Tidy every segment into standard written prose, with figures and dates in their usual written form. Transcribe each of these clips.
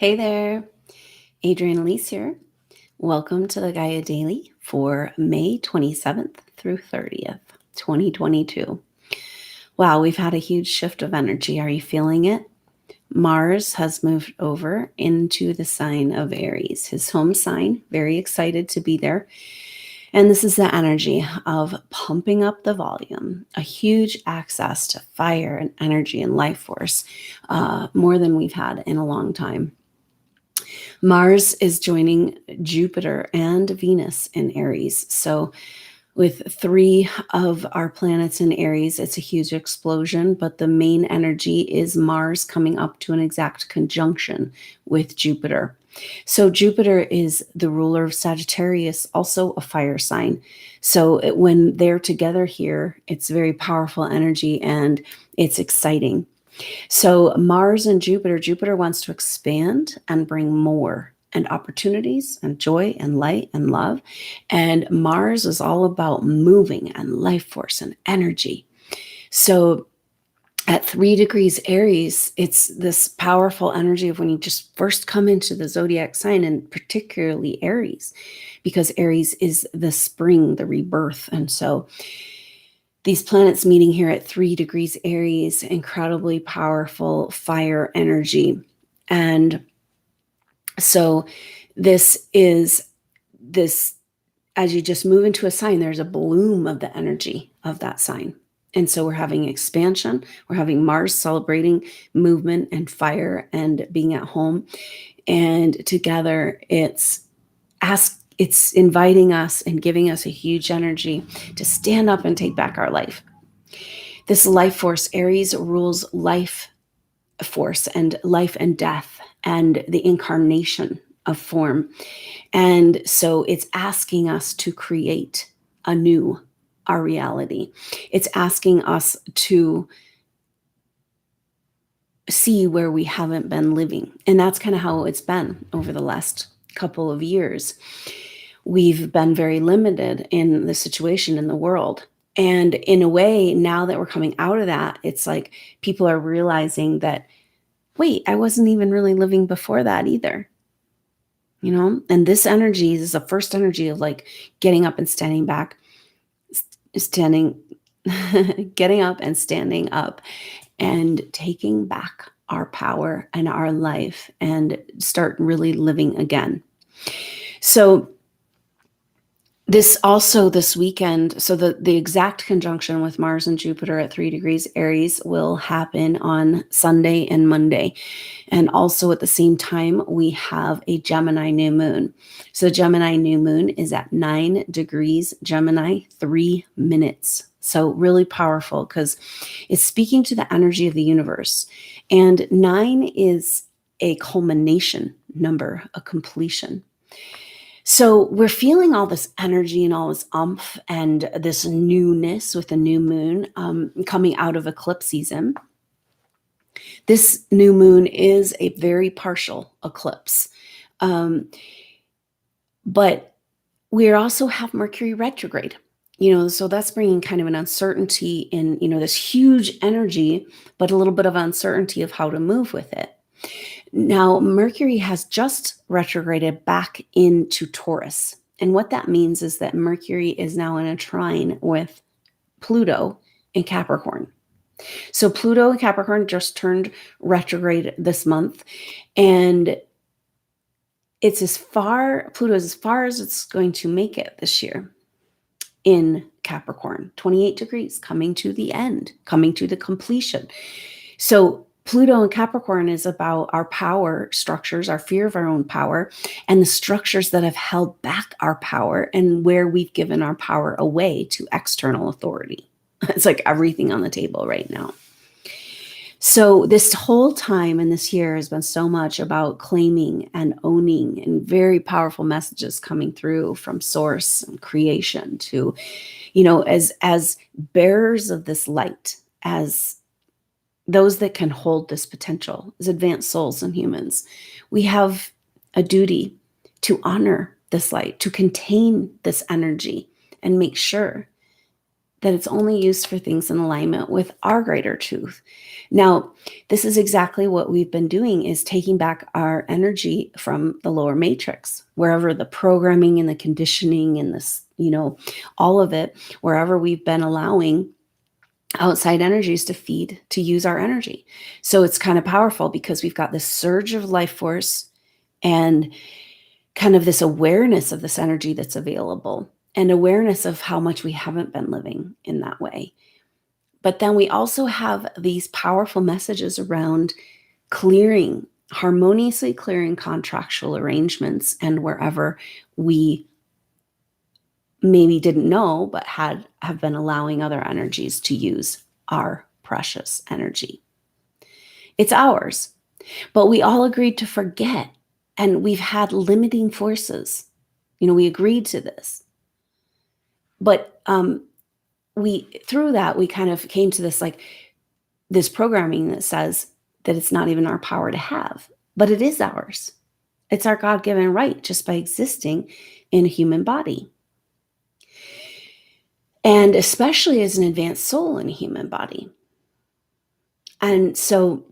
Hey there, Adrienne Elise here. Welcome to the Gaia Daily for May 27th through 30th, 2022. Wow, we've had a huge shift of energy. Are you feeling it? Mars has moved over into the sign of Aries, his home sign. Very excited to be there. And this is the energy of pumping up the volume, a huge access to fire and energy and life force, more than we've had in a long time. Mars is joining Jupiter and Venus in Aries. So, with three of our planets in Aries, it's a huge explosion, but the main energy is Mars coming up to an exact conjunction with Jupiter. So, Jupiter is the ruler of Sagittarius, also a fire sign. So, when they're together here, it's very powerful energy and it's exciting. So Mars and Jupiter wants to expand and bring more and opportunities and joy and light and love. And Mars is all about moving and life force and energy. So at 3 degrees Aries, it's this powerful energy of when you just first come into the zodiac sign, and particularly Aries, because Aries is the spring, the rebirth. And so these planets meeting here at 3 degrees Aries, incredibly powerful fire energy. And so this, as you just move into a sign, there's a bloom of the energy of that sign. And so we're having expansion. We're having Mars celebrating movement and fire and being at home. And together it's inviting us and giving us a huge energy to stand up and take back our life. This life force, Aries rules life force and life and death and the incarnation of form. And so it's asking us to create anew our reality. It's asking us to see where we haven't been living. And that's kind of how it's been over the last couple of years. We've been very limited in the situation in the world. And in a way, now that we're coming out of that, it's like people are realizing that, wait, I wasn't even really living before that either. And this energy is the first energy of like getting up and standing back, getting up and standing up and taking back our power and our life and start really living again. So this weekend, so the exact conjunction with Mars and Jupiter at 3 degrees Aries will happen on Sunday and Monday. And also at the same time, we have a Gemini new moon. So the Gemini new moon is at 9 degrees Gemini, 3 minutes. So really powerful because it's speaking to the energy of the universe. And 9 is a culmination number, a completion. So we're feeling all this energy and all this umph and this newness with the new moon coming out of eclipse season. This new moon is a very partial eclipse. But we also have Mercury retrograde, so that's bringing kind of an uncertainty in, this huge energy, but a little bit of uncertainty of how to move with it. Now, Mercury has just retrograded back into Taurus. And what that means is that Mercury is now in a trine with Pluto in Capricorn. So Pluto and Capricorn just turned retrograde this month. And Pluto is as far as it's going to make it this year in Capricorn. 28 degrees, coming to the end, coming to the completion. So Pluto and Capricorn is about our power structures, our fear of our own power, and the structures that have held back our power and where we've given our power away to external authority. It's like everything on the table right now. So this whole time in this year has been so much about claiming and owning, and very powerful messages coming through from source and creation to, as bearers of this light, as those that can hold this potential as advanced souls and humans. We have a duty to honor this light, to contain this energy and make sure that it's only used for things in alignment with our greater truth. Now, this is exactly what we've been doing, is taking back our energy from the lower matrix, wherever the programming and the conditioning and this, all of it, wherever we've been allowing outside energies to feed, to use our energy. So it's kind of powerful because we've got this surge of life force and kind of this awareness of this energy that's available, and awareness of how much we haven't been living in that way. But then we also have these powerful messages around harmoniously clearing contractual arrangements, and wherever we maybe didn't know, but have been allowing other energies to use our precious energy. It's ours, but we all agreed to forget, and we've had limiting forces. We agreed to this, but through that, we kind of came to this programming that says that it's not even our power to have, but it is ours. It's our God-given right just by existing in a human body. And especially as an advanced soul in a human body. And so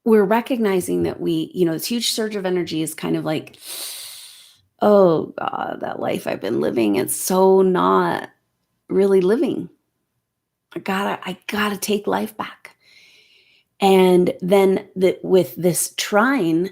we're recognizing that this huge surge of energy is kind of like, oh God, that life I've been living, it's so not really living. I gotta take life back. And then with this trine,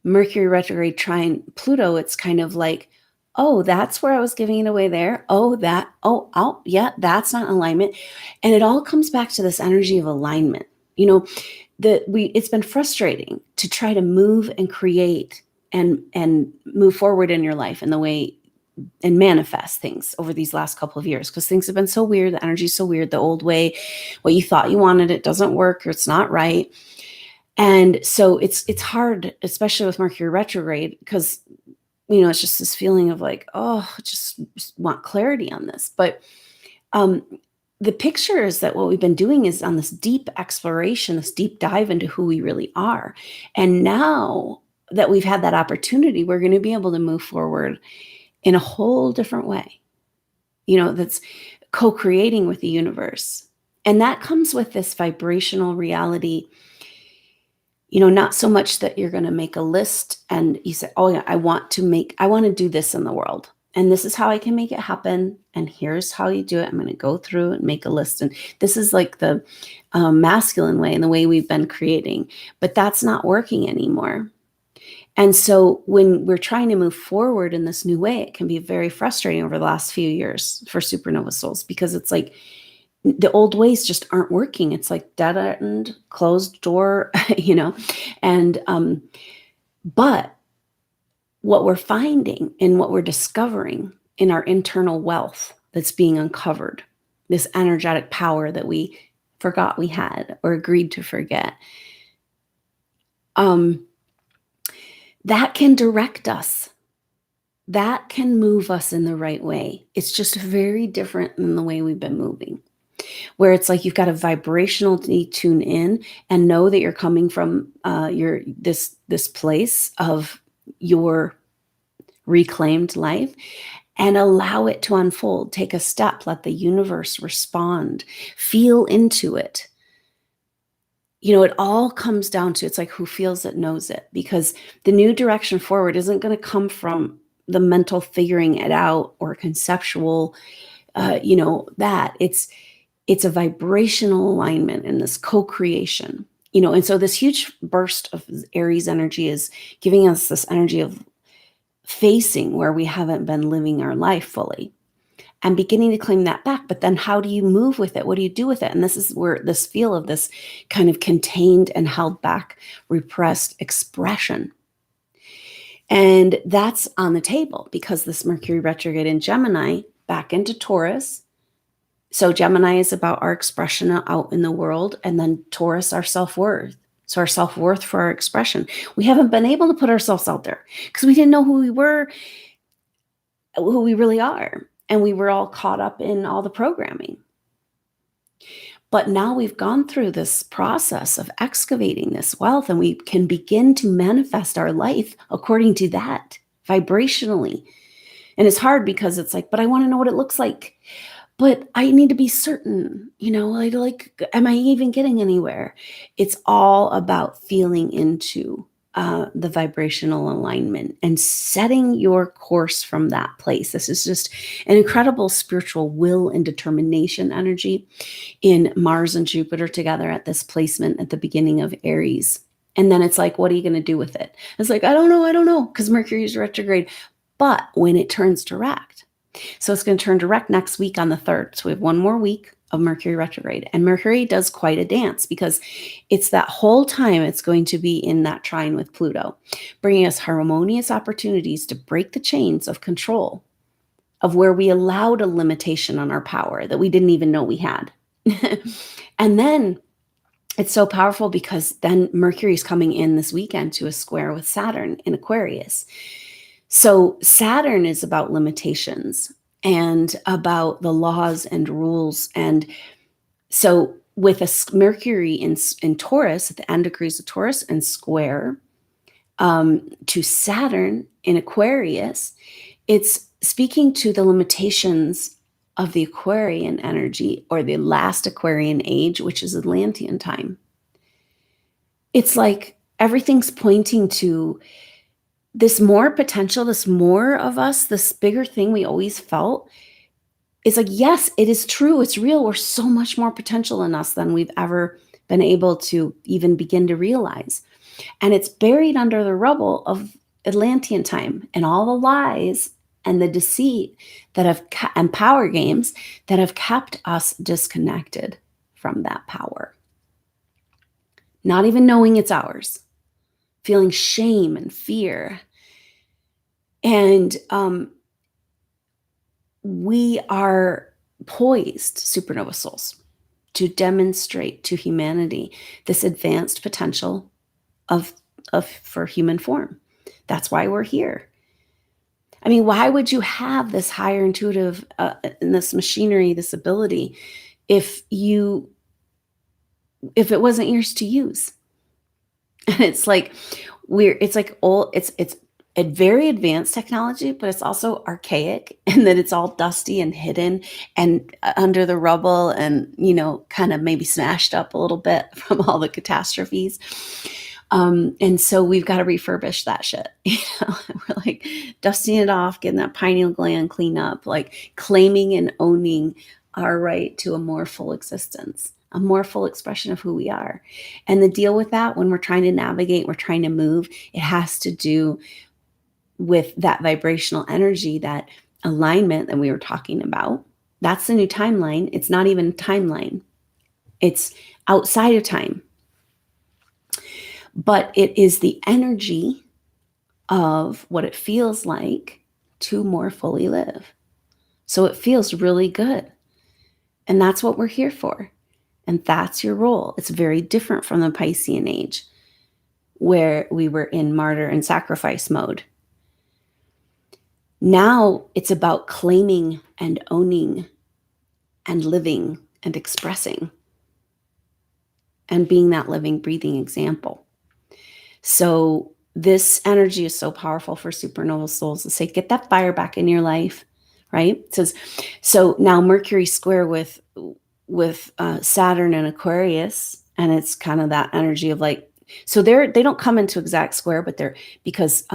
Mercury retrograde trine Pluto, it's kind of like, oh, that's where I was giving it away there. Yeah, that's not alignment. And it all comes back to this energy of alignment. It's been frustrating to try to move and create and move forward in your life in the way and manifest things over these last couple of years, because things have been so weird. The energy is so weird. The old way, what you thought you wanted, it doesn't work, or it's not right. And so it's hard, especially with Mercury retrograde, because it's just this feeling of like, oh, just want clarity on this. But the picture is that what we've been doing is on this deep exploration, this deep dive into who we really are. And now that we've had that opportunity, we're going to be able to move forward in a whole different way, that's co-creating with the universe. And that comes with this vibrational reality, not so much that you're going to make a list and you say, oh yeah, I want to do this in the world, and this is how I can make it happen, and here's how you do it. I'm going to go through and make a list. And this is like the masculine way and the way we've been creating, but that's not working anymore. And so when we're trying to move forward in this new way, it can be very frustrating over the last few years for supernova souls, because it's like the old ways just aren't working. It's like dead end, closed door, and but what we're finding and what we're discovering in our internal wealth that's being uncovered, this energetic power that we forgot we had or agreed to forget, that can direct us. That can move us in the right way. It's just very different than the way we've been moving, where it's like you've got to vibrationally tune in and know that you're coming from this place of your reclaimed life, and allow it to unfold. Take a step, let the universe respond, feel into it. It all comes down to, it's like who feels it knows it, because the new direction forward isn't going to come from the mental figuring it out or conceptual, that it's a vibrational alignment in this co-creation, and so this huge burst of Aries energy is giving us this energy of facing where we haven't been living our life fully and beginning to claim that back. But then how do you move with it? What do you do with it? And this is where this feel of this kind of contained and held back, repressed expression. And that's on the table because this Mercury retrograde in Gemini back into Taurus. So Gemini is about our expression out in the world, and then Taurus, our self-worth. So our self-worth for our expression. We haven't been able to put ourselves out there because we didn't know who we were, who we really are. And we were all caught up in all the programming. But now we've gone through this process of excavating this wealth, and we can begin to manifest our life according to that vibrationally. And it's hard because it's like, but I want to know what it looks like. but I need to be certain, like, am I even getting anywhere? It's all about feeling into the vibrational alignment and setting your course from that place. This is just an incredible spiritual will and determination energy in Mars and Jupiter together at this placement at the beginning of Aries. And then it's like, what are you going to do with it? It's like, I don't know, because Mercury is retrograde. But when it turns direct, so it's going to turn direct next week on the 3rd. So we have one more week of Mercury retrograde. And Mercury does quite a dance because it's that whole time it's going to be in that trine with Pluto, bringing us harmonious opportunities to break the chains of control of where we allowed a limitation on our power that we didn't even know we had. And then it's so powerful because then Mercury's coming in this weekend to a square with Saturn in Aquarius. So Saturn is about limitations and about the laws and rules. And so with a Mercury in Taurus, at the end degrees of Taurus and square to Saturn in Aquarius, it's speaking to the limitations of the Aquarian energy, or the last Aquarian age, which is Atlantean time. It's like everything's pointing to this more potential, this more of us, this bigger thing we always felt. It's like, yes, it is true. It's real. We're so much more potential in us than we've ever been able to even begin to realize. And it's buried under the rubble of Atlantean time and all the lies and the deceit that have and power games that have kept us disconnected from that power. Not even knowing it's ours, feeling shame and fear. And we are poised, supernova souls, to demonstrate to humanity this advanced potential for human form. That's why we're here. I mean, why would you have this higher intuitive, this machinery, this ability, if it wasn't yours to use? And it's like it's a very advanced technology, but it's also archaic, and that it's all dusty and hidden and under the rubble, and kind of maybe smashed up a little bit from all the catastrophes. And so we've got to refurbish that shit. We're like dusting it off, getting that pineal gland clean up, like claiming and owning our right to a more full existence, a more full expression of who we are. And the deal with that, when we're trying to navigate, we're trying to move, it has to do with that vibrational energy, that alignment that we were talking about. That's the new timeline. It's not even timeline. It's outside of time. But it is the energy of what it feels like to more fully live. So it feels really good. And that's what we're here for. And that's your role. It's very different from the Piscean age, where we were in martyr and sacrifice mode. Now it's about claiming and owning and living and expressing and being that living, breathing example. So this energy is so powerful for supernova souls to say, get that fire back in your life, right? It says, so now Mercury square with Saturn and Aquarius, and it's kind of that energy of like, so they don't come into exact square, but they're, because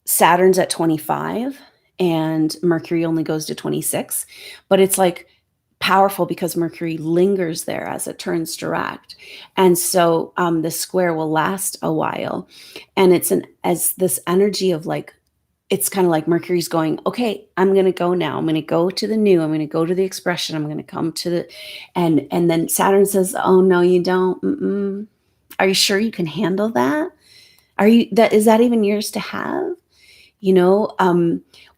Saturn's at 25 and Mercury only goes to 26, but it's like powerful because Mercury lingers there as it turns direct. And so the square will last a while. And it's as this energy of like, it's kind of like Mercury's going, okay, I'm going to go now. I'm going to go to the new. I'm going to go to the expression. I'm going to come to the, and then Saturn says, oh, no, you don't. Mm-mm. Are you sure you can handle that? Is that even yours to have?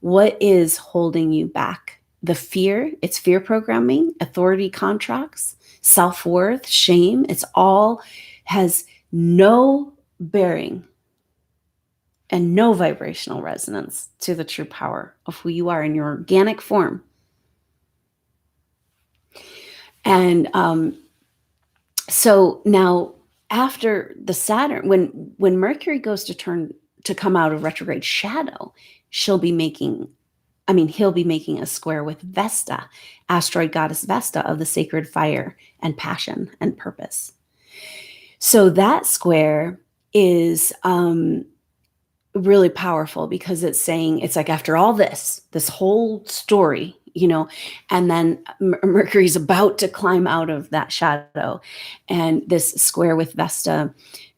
What is holding you back? The fear, it's fear programming, authority contracts, self-worth, shame. It's all has no bearing and no vibrational resonance to the true power of who you are in your organic form. And so now after the Saturn, when Mercury goes to come out of retrograde shadow, she'll be making he'll be making a square with Vesta, asteroid goddess Vesta of the sacred fire and passion and purpose. So that square is really powerful because it's saying, it's like after all this whole story, and then Mercury's about to climb out of that shadow, and this square with Vesta,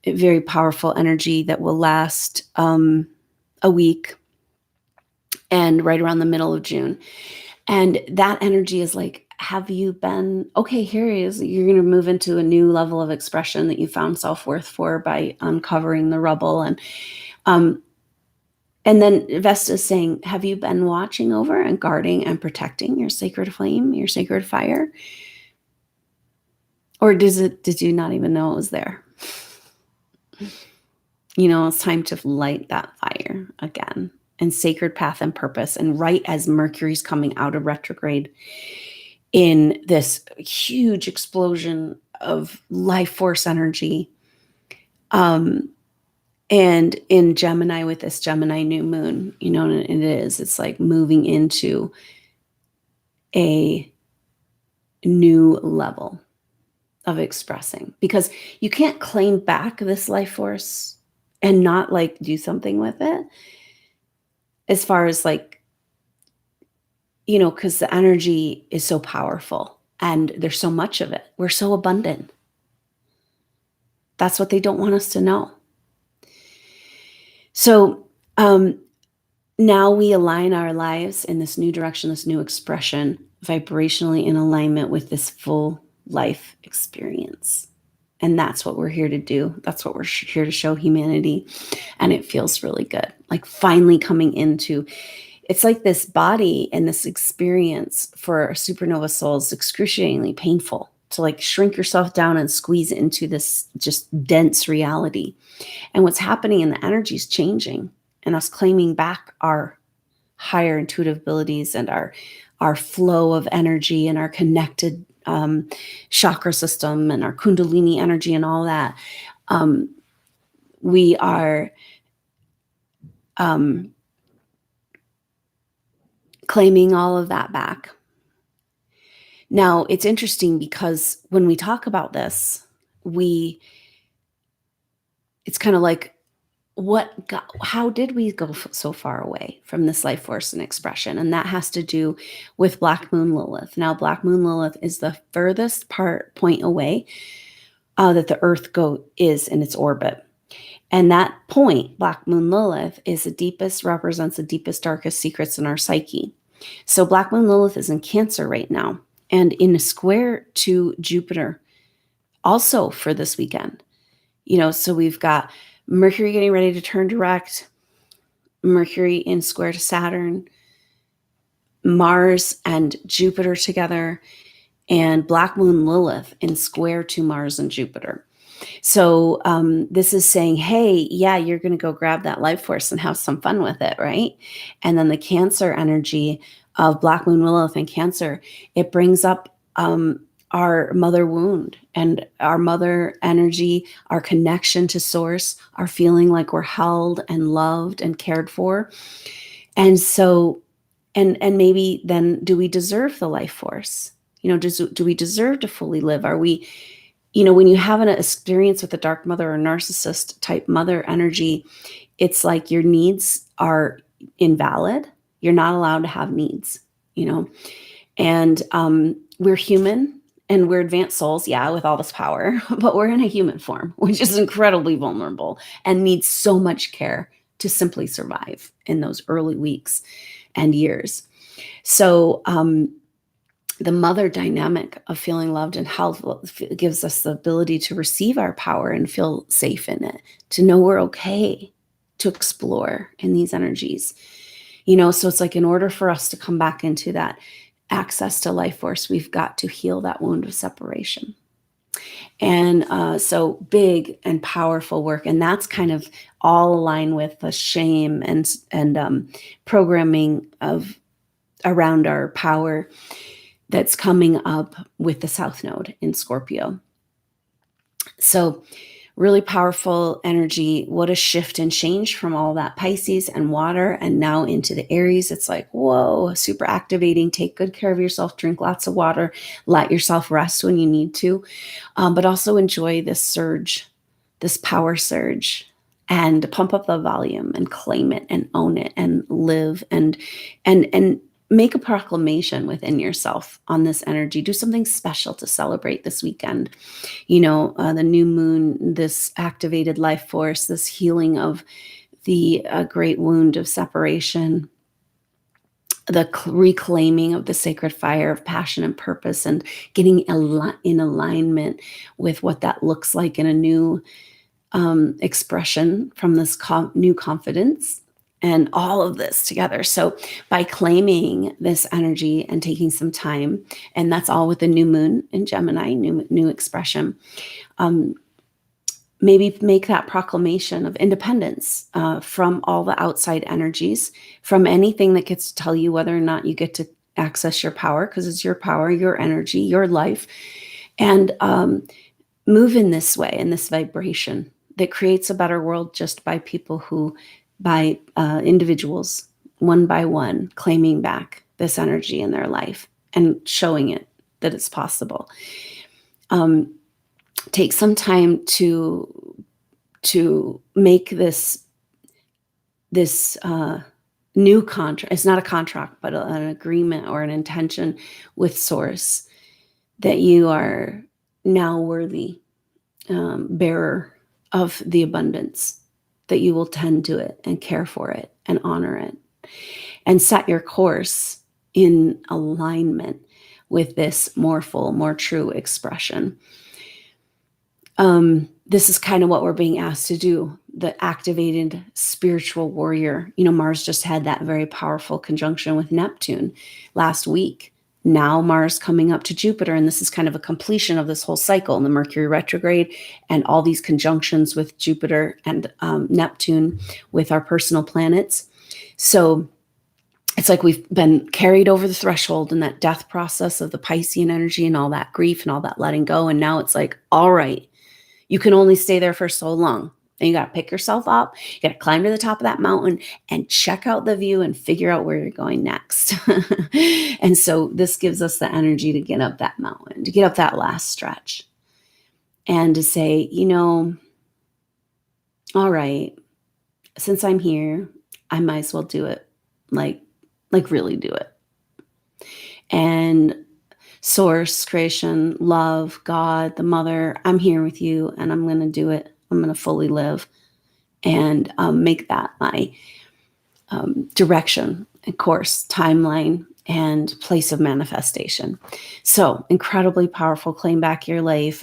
very powerful energy that will last a week and right around the middle of June. And that energy is like, have you been, okay, here he is. You're going to move into a new level of expression that you found self-worth for by uncovering the rubble. And then Vesta is saying, have you been watching over and guarding and protecting your sacred flame, your sacred fire? Or did you not even know it was there? It's time to light that fire again, and sacred path and purpose. And right as Mercury's coming out of retrograde in this huge explosion of life force energy, and in Gemini with this Gemini new moon, and it's like moving into a new level of expressing, because you can't claim back this life force and not like do something with it, as far as like, because the energy is so powerful and there's so much of it. We're so abundant. That's what they don't want us to know. So now we align our lives in this new direction, this new expression, vibrationally in alignment with this full life experience. And that's what we're here to do. That's what we're here to show humanity. And it feels really good. Like finally coming into, it's like this body and this experience for supernova souls, excruciatingly painful to like shrink yourself down and squeeze into this just dense reality. And what's happening in the energy is changing, and us claiming back our higher intuitive abilities and our flow of energy and our connected chakra system and our kundalini energy and all that. We are claiming all of that back. Now, it's interesting because when we talk about this, it's kind of like, how did we go so far away from this life force and expression? And that has to do with Black Moon Lilith. Now, Black Moon Lilith is the furthest point away that the Earth is in its orbit. And that point, Black Moon Lilith, represents the deepest, darkest secrets in our psyche. So Black Moon Lilith is in Cancer right now, and in a square to Jupiter also for this weekend. So we've got Mercury getting ready to turn direct, Mercury in square to Saturn, Mars and Jupiter together, and Black Moon Lilith in square to Mars and Jupiter. So this is saying, hey, yeah, you're going to go grab that life force and have some fun with it, right? And then the Cancer energy of Black Moon Lilith and Cancer, it brings up our mother wound and our mother energy, our connection to source, our feeling like we're held and loved and cared for. And so, and maybe then, do we deserve the life force? Do we deserve to fully live? Are we, when you have an experience with a dark mother or narcissist type mother energy, it's like your needs are invalid. You're not allowed to have needs, and we're human. And we're advanced souls, yeah, with all this power, but we're in a human form, which is incredibly vulnerable and needs so much care to simply survive in those early weeks and years. So the mother dynamic of feeling loved and held gives us the ability to receive our power and feel safe in it, to know we're okay, to explore in these energies. So it's like, in order for us to come back into that access to life force, we've got to heal that wound of separation. And so big and powerful work. And that's kind of all aligned with the shame and programming around our power that's coming up with the South Node in Scorpio. So Really powerful energy. What a shift and change from all that Pisces and water and now into the Aries. It's like, whoa, super activating. Take good care of yourself. Drink lots of water. Let yourself rest when you need to. But also enjoy this surge, this power surge, and pump up the volume and claim it and own it and live and make a proclamation within yourself on this energy. Do something special to celebrate this weekend. The new moon, this activated life force, this healing of the great wound of separation, the reclaiming of the sacred fire of passion and purpose, and getting in alignment with what that looks like in a new expression from this new confidence, and all of this together. So by claiming this energy and taking some time, and that's all with the new moon in Gemini, new expression, maybe make that proclamation of independence from all the outside energies, from anything that gets to tell you whether or not you get to access your power, because it's your power, your energy, your life, and move in this way, in this vibration that creates a better world just by individuals, one by one, claiming back this energy in their life and showing it that it's possible. Take some time to make this new contract. It's not a contract, but an agreement or an intention with Source that you are now worthy bearer of the abundance, that you will tend to it and care for it and honor it, and set your course in alignment with this more full, more true expression. This is kind of what we're being asked to do, the activated spiritual warrior. Mars just had that very powerful conjunction with Neptune last week. Now Mars coming up to Jupiter, and this is kind of a completion of this whole cycle, and the Mercury retrograde and all these conjunctions with Jupiter and Neptune with our personal planets. So it's like we've been carried over the threshold in that death process of the Piscean energy and all that grief and all that letting go. And now it's like, all right, you can only stay there for so long. And you got to pick yourself up. You got to climb to the top of that mountain and check out the view and figure out where you're going next. And so this gives us the energy to get up that mountain, to get up that last stretch, and to say, all right, since I'm here, I might as well do it, like really do it. And Source, creation, love, God, the mother, I'm here with you, and I'm going to do it. I'm going to fully live and make that my direction and course, timeline, and place of manifestation. So incredibly powerful. Claim back your life.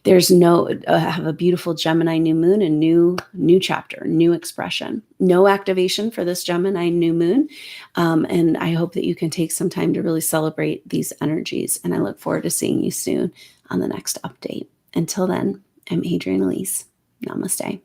There's have a beautiful Gemini new moon, and new chapter, new expression, no activation for this Gemini new moon. And I hope that you can take some time to really celebrate these energies. And I look forward to seeing you soon on the next update. Until then, I'm Adrienne Elise. Namaste.